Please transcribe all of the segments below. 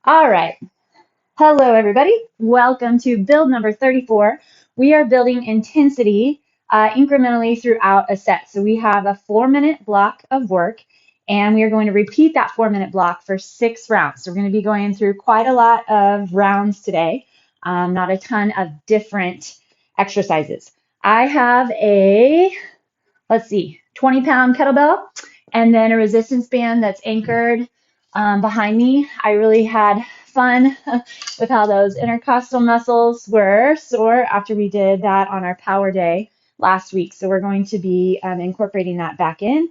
All right. Hello, everybody. Welcome to build number 34. We are building intensity incrementally throughout a set. So we have a 4-minute block of work, and we are going to repeat that 4-minute block for 6 rounds. So we're going to be going through quite a lot of rounds today, not a ton of different exercises. I have a, 20-pound kettlebell, and then a resistance band that's anchored behind me. I really had fun with how those intercostal muscles were sore after we did that on our power day last week. So we're going to be incorporating that back in.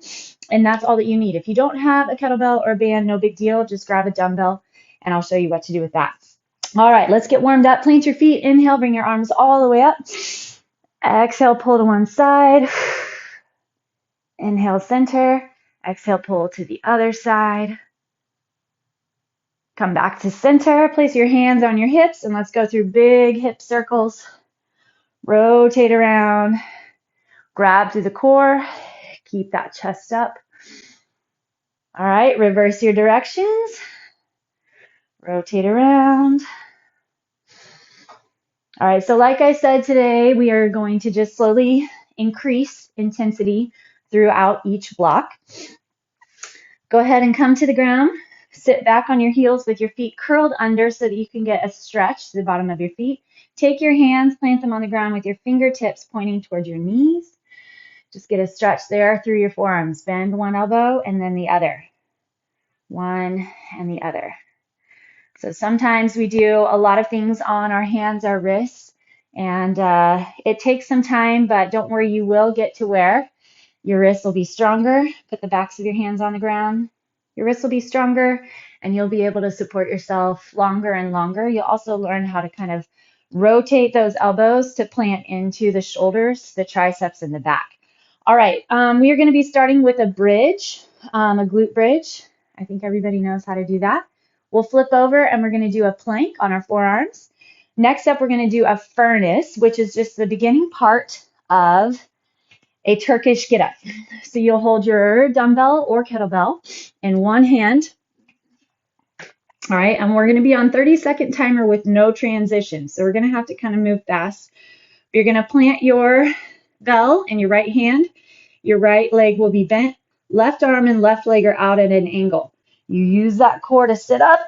And that's all that you need. If you don't have a kettlebell or a band, no big deal. Just grab a dumbbell and I'll show you what to do with that. All right, let's get warmed up. Plant your feet. Inhale, bring your arms all the way up. Exhale, pull to one side. Inhale, center. Exhale, pull to the other side. Come back to center. Place your hands on your hips and let's go through big hip circles. Rotate around. Grab through the core. Keep that chest up. All right, reverse your directions. Rotate around. All right, so like I said today, we are going to just slowly increase intensity throughout each block. Go ahead and come to the ground. Sit back on your heels with your feet curled under so that you can get a stretch to the bottom of your feet. Take your hands, plant them on the ground with your fingertips pointing towards your knees. Just get a stretch there through your forearms. Bend one elbow and then the other. One and the other. So sometimes we do a lot of things on our hands, our wrists, and it takes some time, but don't worry, you will get to where your wrists will be stronger. Put the backs of your hands on the ground. Your wrists will be stronger and you'll be able to support yourself longer and longer. You'll also learn how to kind of rotate those elbows to plant into the shoulders, the triceps, and the back. All right, we are going to be starting with a bridge, a glute bridge. I think everybody knows how to do that. We'll flip over and we're going to do a plank on our forearms. Next up, we're going to do a furnace, which is just the beginning part of a Turkish Get Up. So you'll hold your dumbbell or kettlebell in one hand. All right, and we're going to be on 30-second timer with no transition. So we're going to have to kind of move fast. You're going to plant your bell in your right hand. Your right leg will be bent. Left arm and left leg are out at an angle. You use that core to sit up.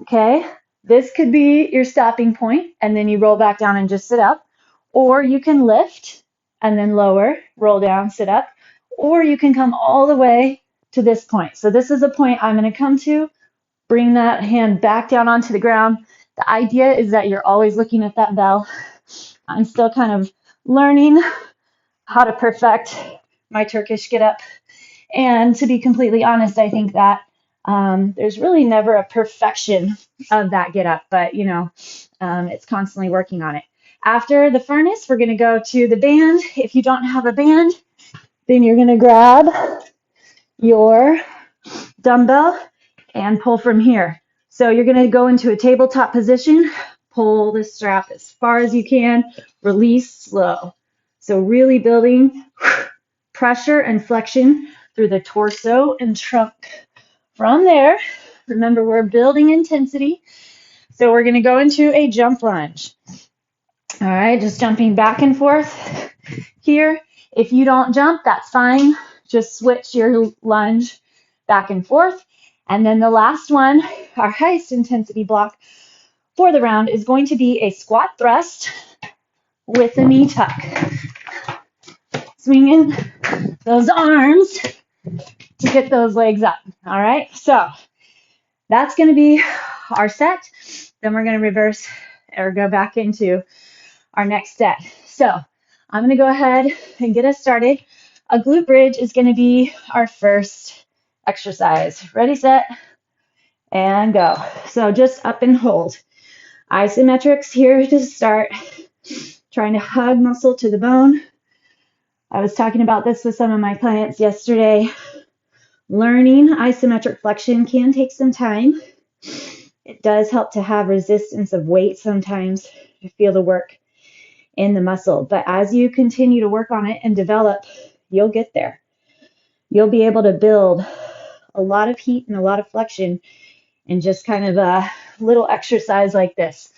Okay, this could be your stopping point, and then you roll back down and just sit up. Or you can lift and then lower, roll down, sit up. Or you can come all the way to this point. So this is a point I'm going to come to. Bring that hand back down onto the ground. The idea is that you're always looking at that bell. I'm still kind of learning how to perfect my Turkish Get Up. And to be completely honest, I think that there's really never a perfection of that get up, but it's constantly working on it. After the furnace, we're going to go to the band. If you don't have a band, then you're going to grab your dumbbell and pull from here. So you're going to go into a tabletop position, pull the strap as far as you can, release slow. So really building pressure and flexion through the torso and trunk. From there, remember we're building intensity. So we're going to go into a jump lunge. All right, just jumping back and forth here. If you don't jump, that's fine. Just switch your lunge back and forth. And then the last one, our highest intensity block for the round, is going to be a squat thrust with a knee tuck. Swinging those arms to get those legs up. All right, so that's going to be our set. Then we're going to reverse or go back into our next set. So I'm going to go ahead and get us started. A glute bridge is going to be our first exercise. Ready, set, and go. So just up and hold. Isometrics here to start. Trying to hug muscle to the bone. I was talking about this with some of my clients yesterday. Learning isometric flexion can take some time. It does help to have resistance of weight sometimes to feel the work in the muscle. But as you continue to work on it and develop, you'll get there. You'll be able to build a lot of heat and a lot of flexion in just kind of a little exercise like this.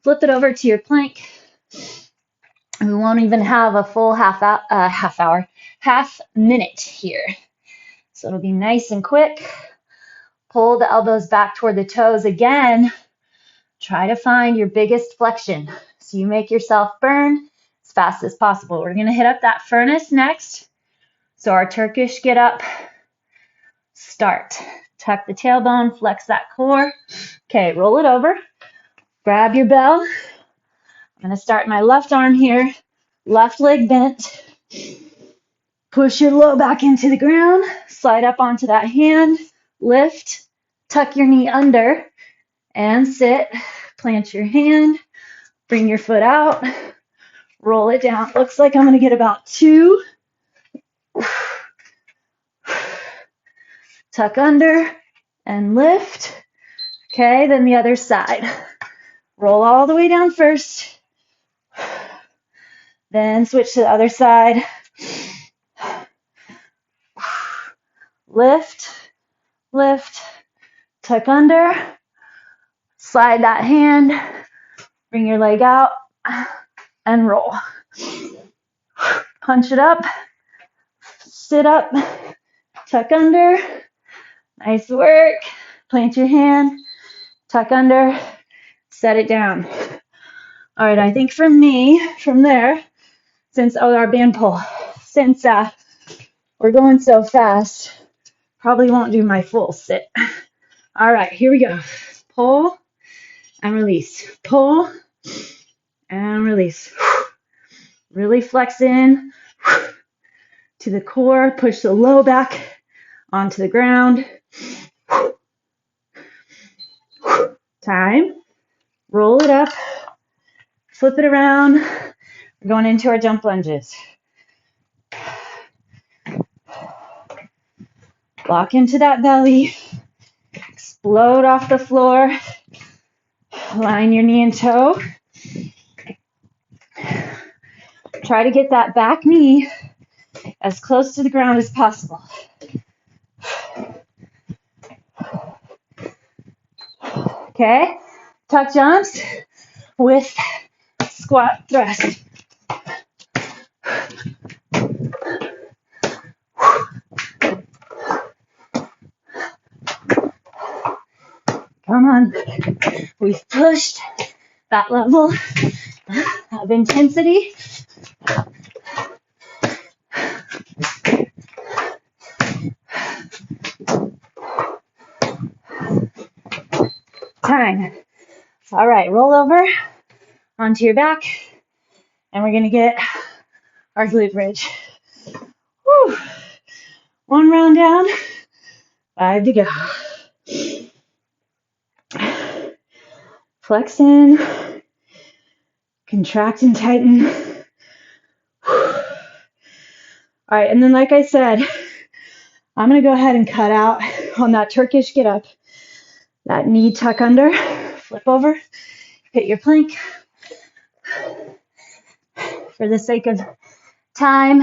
Flip it over to your plank. We won't even have a full half minute here. So it'll be nice and quick. Pull the elbows back toward the toes again. Try to find your biggest flexion so you make yourself burn as fast as possible. We're going to hit up that furnace next. So our Turkish get up, start. Tuck the tailbone, flex that core. Okay, roll it over. Grab your bell. I'm going to start my left arm here, left leg bent. Push your low back into the ground. Slide up onto that hand. Lift. Tuck your knee under and sit. Plant your hand. Bring your foot out. Roll it down. Looks like I'm going to get about 2. Tuck under and lift. Okay, then the other side. Roll all the way down first. Then switch to the other side. Lift, lift, tuck under. Slide that hand. Bring your leg out and roll. Punch it up. Sit up. Tuck under. Nice work. Plant your hand. Tuck under. Set it down. All right, I think for me, from there, since our band pull, since we're going so fast, probably won't do my full sit. All right, here we go. Pull and release. Pull and release. Really flex in to the core. Push the low back onto the ground. Time. Roll it up. Flip it around. We're going into our jump lunges. Lock into that belly. Explode off the floor. Line your knee and toe. Try to get that back knee as close to the ground as possible. Okay, tuck jumps with squat thrust. Come on, we've pushed that level of intensity. Time. All right, roll over onto your back, and we're going to get our glute bridge. Whew. 1 round down, 5 to go. Flex in, contract and tighten. All right, and then like I said, I'm going to go ahead and cut out on that Turkish get up. That knee tuck under, flip over, hit your plank. For the sake of time,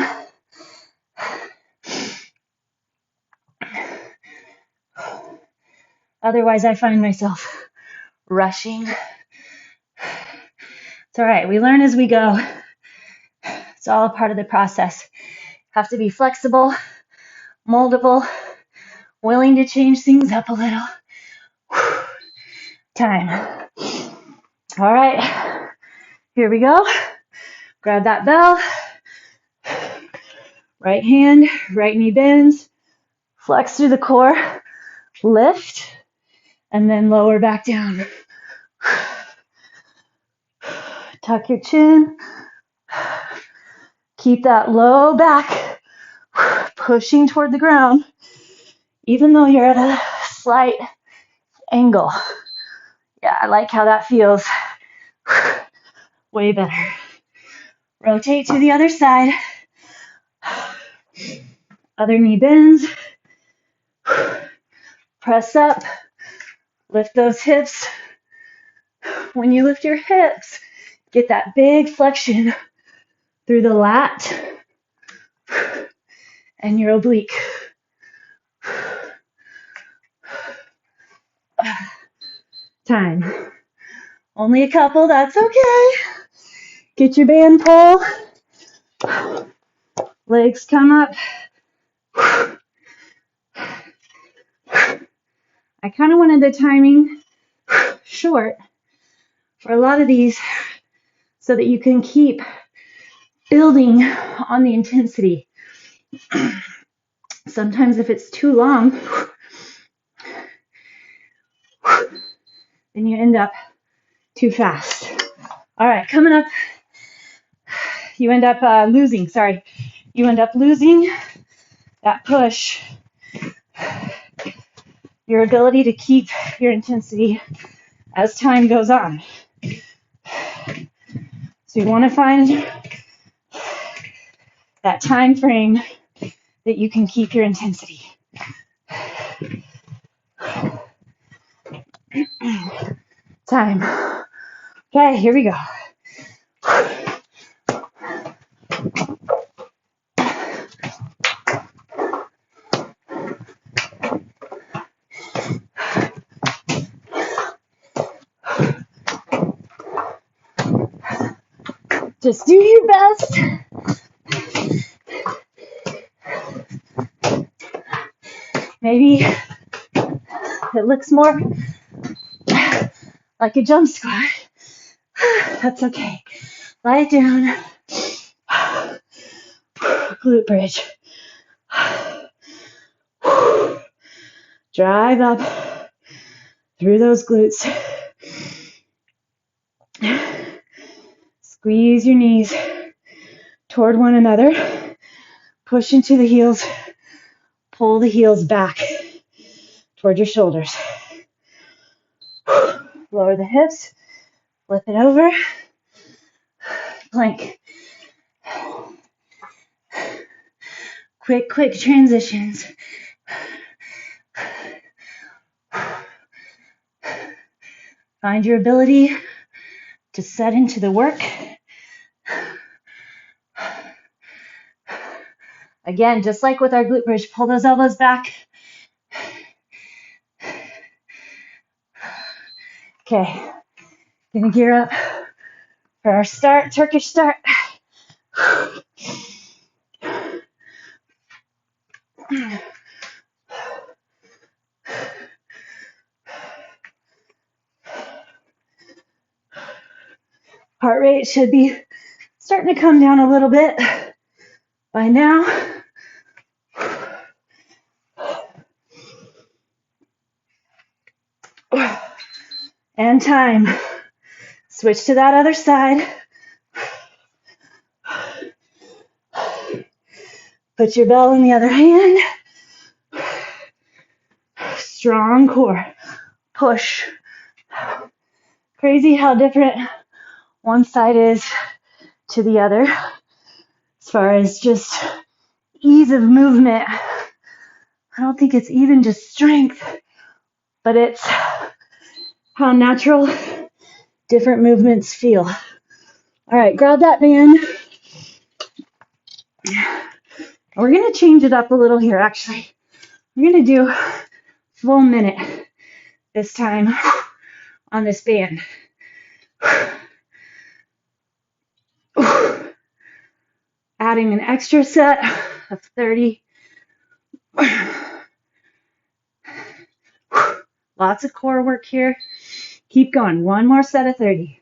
otherwise I find myself rushing. It's all right, we learn as we go. It's all a part of the process. Have to be flexible, moldable, willing to change things up a little. Time. All right, here we go. Grab that bell. Right hand, right knee bends. Flex through the core. Lift. And then lower back down. Tuck your chin. Keep that low back pushing toward the ground, even though you're at a slight angle. Yeah, I like how that feels. Way better. Rotate to the other side. Other knee bends. Press up. Lift those hips. When you lift your hips, get that big flexion through the lat and your oblique. Time. Only a couple, that's okay. Get your band pull. Legs come up. I kind of wanted the timing short for a lot of these so that you can keep building on the intensity. Sometimes if it's too long, then you end up too fast. All right, coming up, you end up losing that push, your ability to keep your intensity as time goes on. So you want to find that time frame that you can keep your intensity. Time. Okay, here we go. Just do your best. Maybe it looks more like a jump squat. That's okay. Lie down. Glute bridge. Drive up through those glutes. Squeeze your knees toward one another. Push into the heels. Pull the heels back toward your shoulders. Lower the hips. Flip it over. Plank. Quick transitions. Find your ability to set into the work. Again, just like with our glute bridge, pull those elbows back. Okay, gonna gear up for our start, Turkish start. Heart rate should be starting to come down a little bit by now. And time. Switch to that other side. Put your bell in the other hand. Strong core. Push. Crazy how different one side is to the other as far as just ease of movement. I don't think it's even just strength, but it's how natural different movements feel. All right, grab that band. We're going to change it up a little here, actually. We're going to do full minute this time on this band. Adding an extra set of 30. Lots of core work here. Keep going. One more set of 30.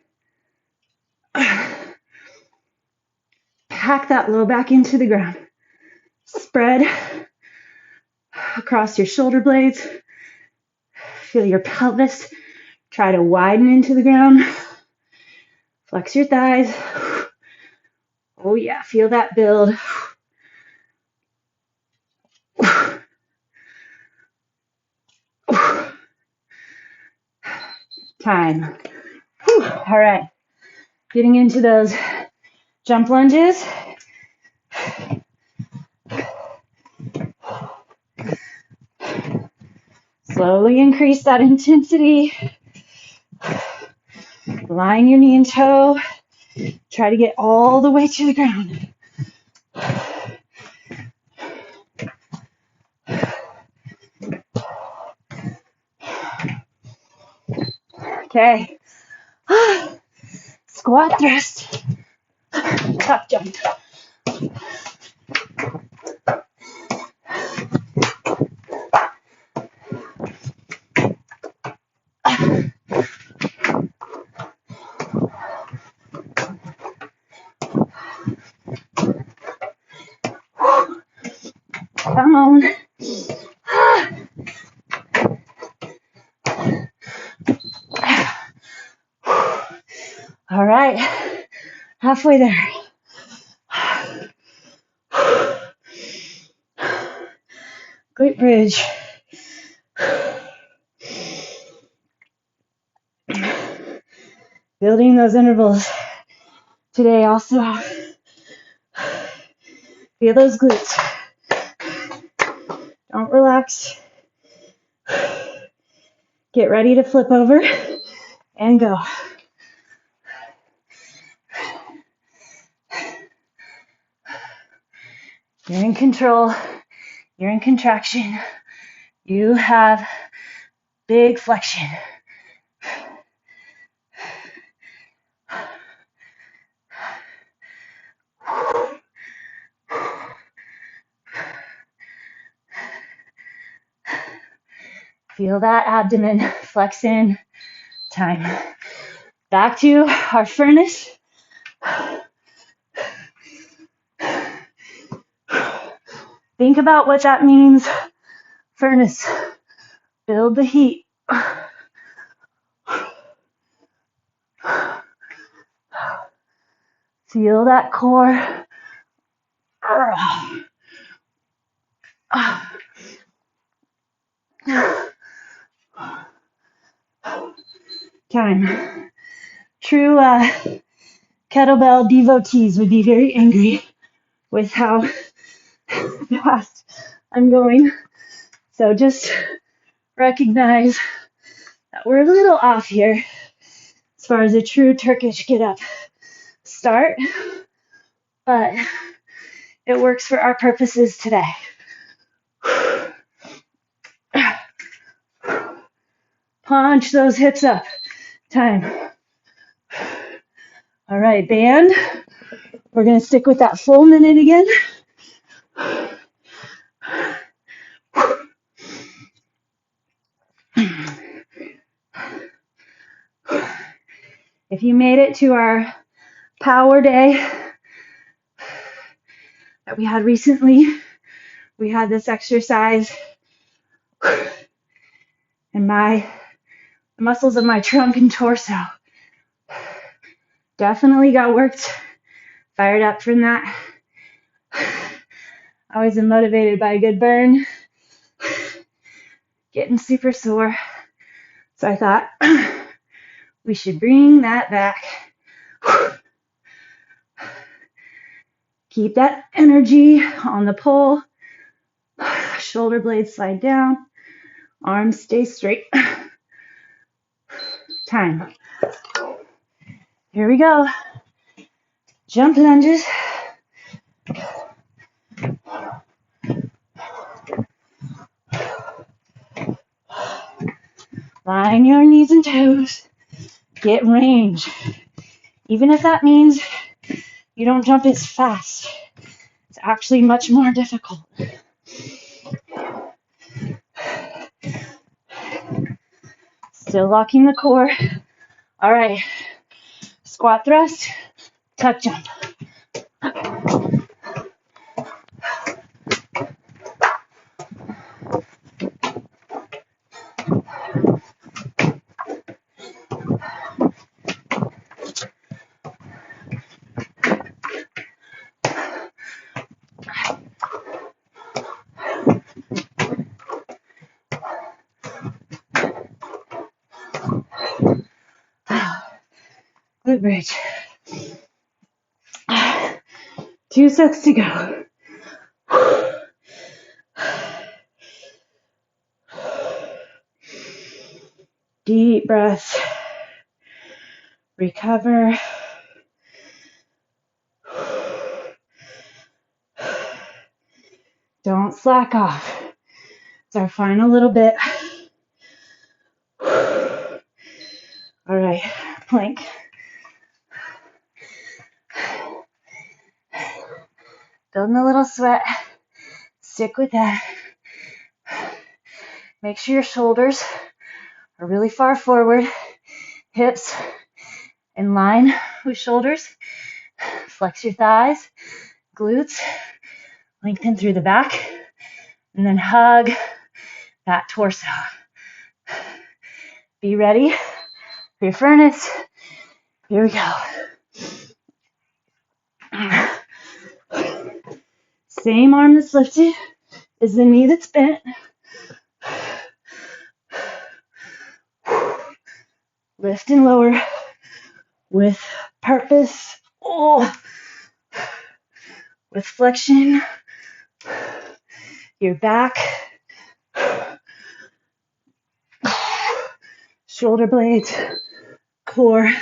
Pack that low back into the ground. Spread across your shoulder blades. Feel your pelvis. Try to widen into the ground. Flex your thighs. Oh yeah, feel that build. Time. All right, getting into those jump lunges. Slowly increase that intensity. Line your knee and toe. Try to get all the way to the ground. Okay. Squat thrust. Tuck jump. Come on. All right. Halfway there. Glute Bridge. Building those intervals today also. Feel those glutes. Don't relax. Get ready to flip over and go. You're in control. You're in contraction. You have big flexion. Feel that abdomen flex in. Time. Back to our furnace. Think about what that means. Furnace. Build the heat. Feel that core. Time. True kettlebell devotees would be very angry with how fast I'm going. So just recognize that we're a little off here as far as a true Turkish Get Up start, but it works for our purposes today. Punch those hips up. Time. All right, band. We're going to stick with that full minute again. If you made it to our power day that we had recently, we had this exercise and the muscles of my trunk and torso definitely got worked, fired up from that. I always am motivated by a good burn, getting super sore. So I thought we should bring that back. Keep that energy on the pole. Shoulder blades slide down. Arms stay straight. Time. Here we go. Jump lunges. Line your knees and toes. Get range. Even if that means you don't jump as fast, it's actually much more difficult. Still locking the core. All right. Squat thrust, tuck jump. Glute bridge. 2 sets to go. Deep breath. Recover. Don't slack off. It's our final little bit. All right, plank. Building a little sweat. Stick with that. Make sure your shoulders are really far forward. Hips in line with shoulders. Flex your thighs, glutes. Lengthen through the back. And then hug that torso. Be ready for your furnace. Here we go. Same arm that's lifted is the knee that's bent. Lift and lower with purpose. Oh, with flexion. Your back. Shoulder blades, core,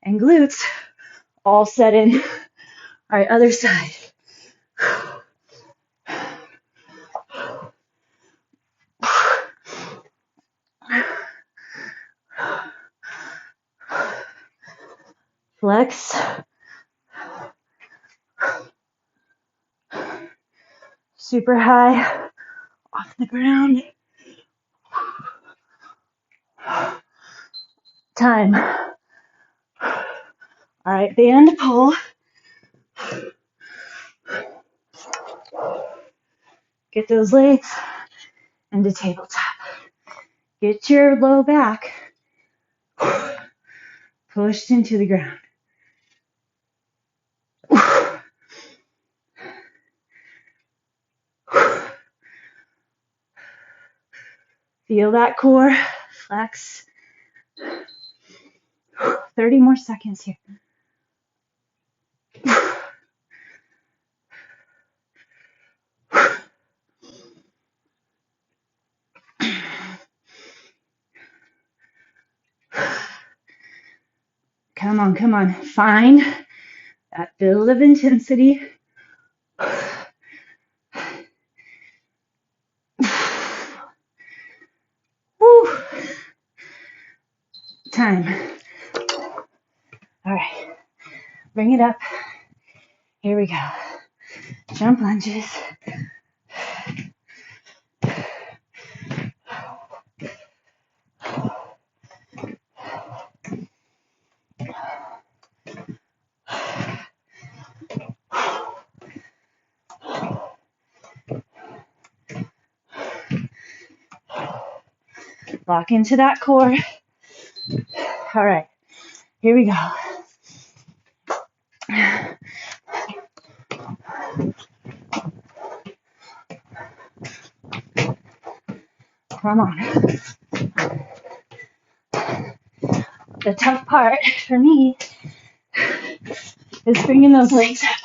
and glutes all set in. All right, other side. Flex. Super high off the ground. Time. All right, band pull. Get those legs into tabletop. Get your low back pushed into the ground. Feel that core flex. 30 more seconds here. Come on, come on. Find that build of intensity. Woo. Time. All right. Bring it up. Here we go. Jump lunges. Lock into that core. All right, here we go. Come on. The tough part for me is bringing those legs up.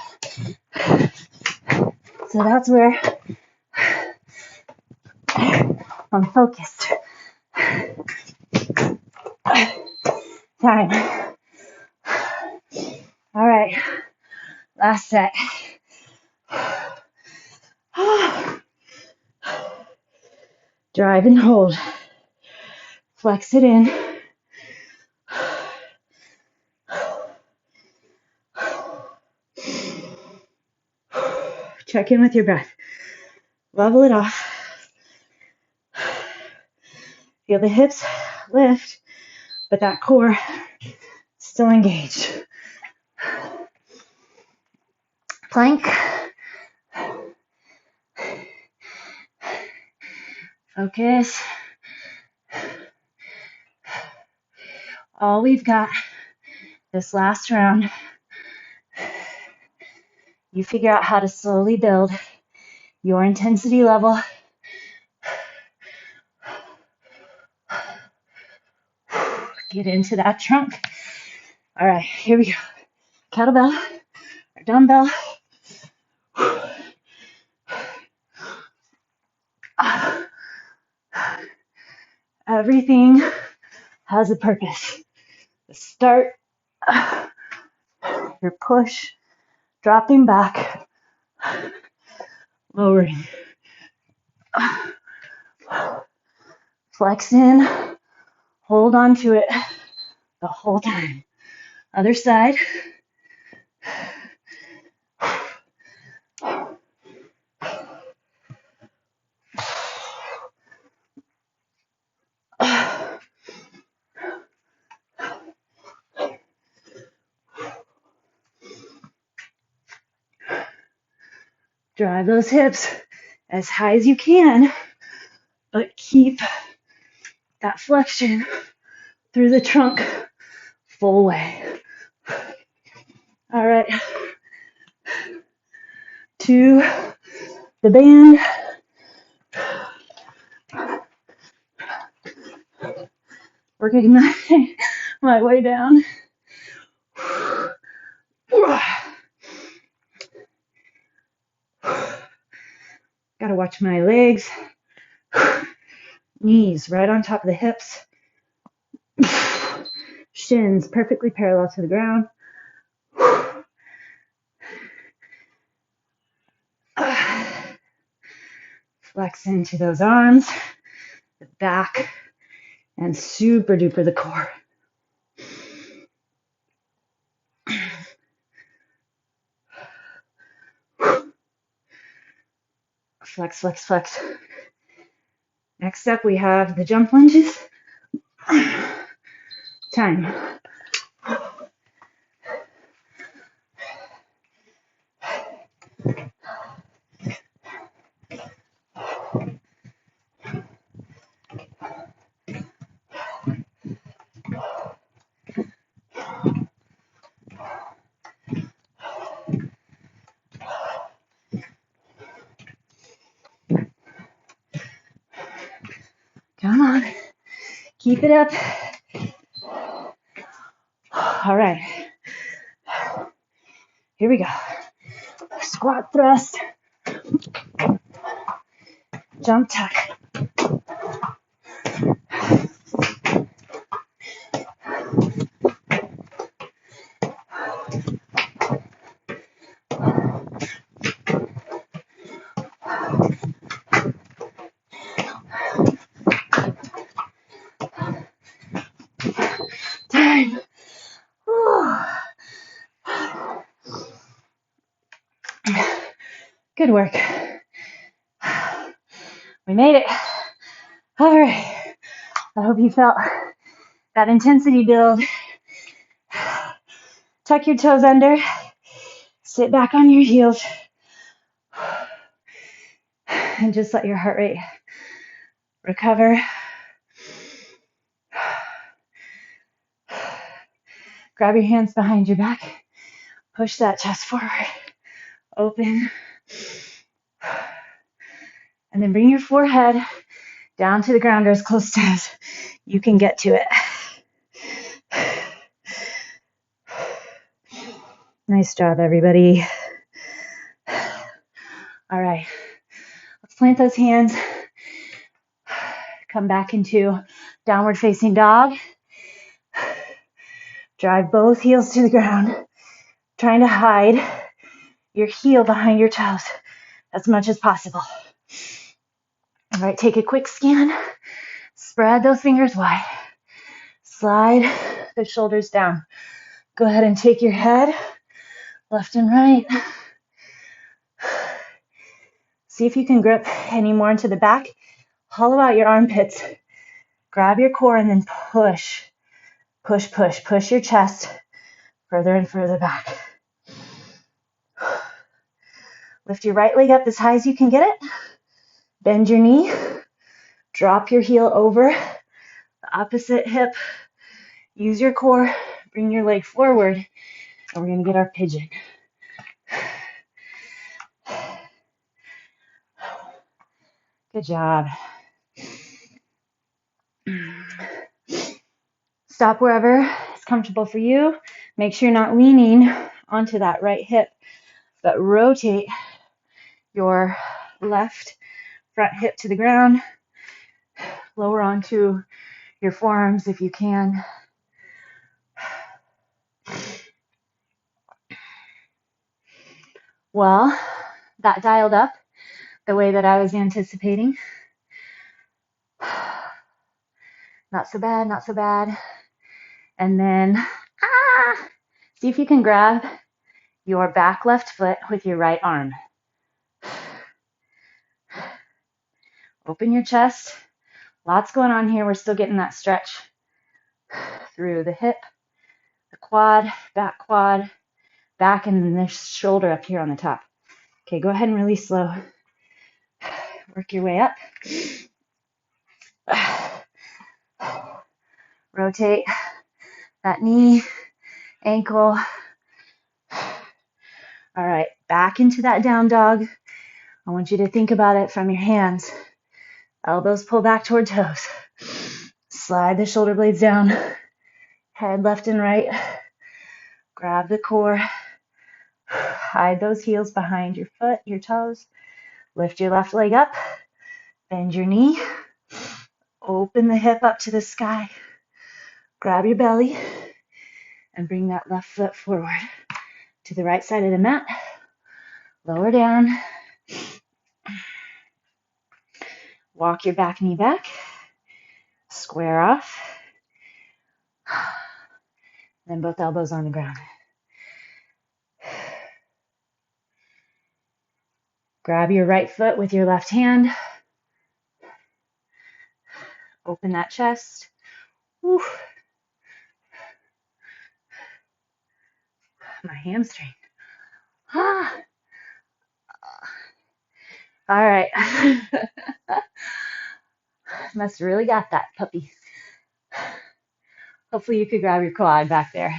So that's where I'm focused. Time. All right, last set. Drive and hold. Flex it in. Check in with your breath. Level it off. Feel the hips lift, but that core still engaged. Plank. Focus. All we've got this last round. You figure out how to slowly build your intensity level. Get into that trunk. All right, here we go. Kettlebell or dumbbell. Everything has a purpose. The start, your push, dropping back, lowering. Flex in, hold on to it. the whole time. Other side. Drive those hips as high as you can, but keep that flexion through the trunk full way. All right. To the band. Working my way down. Gotta watch my legs. Knees right on top of the hips. Shins perfectly parallel to the ground. Flex into those arms, the back, and super duper the core. Flex, flex, flex. Next up, we have the jump lunges. Time. Come on. Keep it up. All right. Here we go. Squat thrust. Jump tuck. Time. Good work. We made it. All right. I hope you felt that intensity build. Tuck your toes under. Sit back on your heels. And just let your heart rate recover. Grab your hands behind your back. Push that chest forward. Open. And then bring your forehead down to the ground or as close as you can get to it. Nice job, everybody. All right. Let's plant those hands. Come back into downward facing dog. Drive both heels to the ground. Trying to hide your heel behind your toes as much as possible. All right, take a quick scan. Spread those fingers wide. Slide the shoulders down. Go ahead and take your head left and right. See if you can grip any more into the back. Hollow out your armpits. Grab your core and then push. Push, push. Push your chest further and further back. Lift your right leg up as high as you can get it. Bend your knee. Drop your heel over the opposite hip. Use your core. Bring your leg forward. And we're going to get our pigeon. Good job. Stop wherever is comfortable for you. Make sure you're not leaning onto that right hip, but rotate your left front hip to the ground. Lower onto your forearms if you can. Well, that dialed up the way that I was anticipating. Not so bad, not so bad. And then, see if you can grab your back left foot with your right arm. Open your chest. Lots going on here. We're still getting that stretch through the hip, the quad, back, and the shoulder up here on the top. Okay, go ahead and release slow. Work your way up. Rotate that knee, ankle. All right, back into that down dog. I want you to think about it from your hands. Elbows pull back toward toes. Slide the shoulder blades down. Head left and right. Grab the core. Hide those heels behind your foot, your toes. Lift your left leg up. Bend your knee. Open the hip up to the sky. Grab your belly and bring that left foot forward to the right side of the mat. Lower down. Walk your back knee back. Square off. Then both elbows on the ground. Grab your right foot with your left hand. Open that chest. Whew. My hamstring. All right. Must have really got that puppy. Hopefully you could grab your quad back there.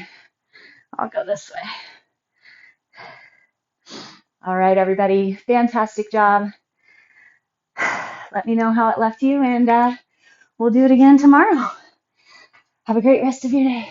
I'll go this way. All right, everybody. Fantastic job. Let me know how it left you, and we'll do it again tomorrow. Have a great rest of your day.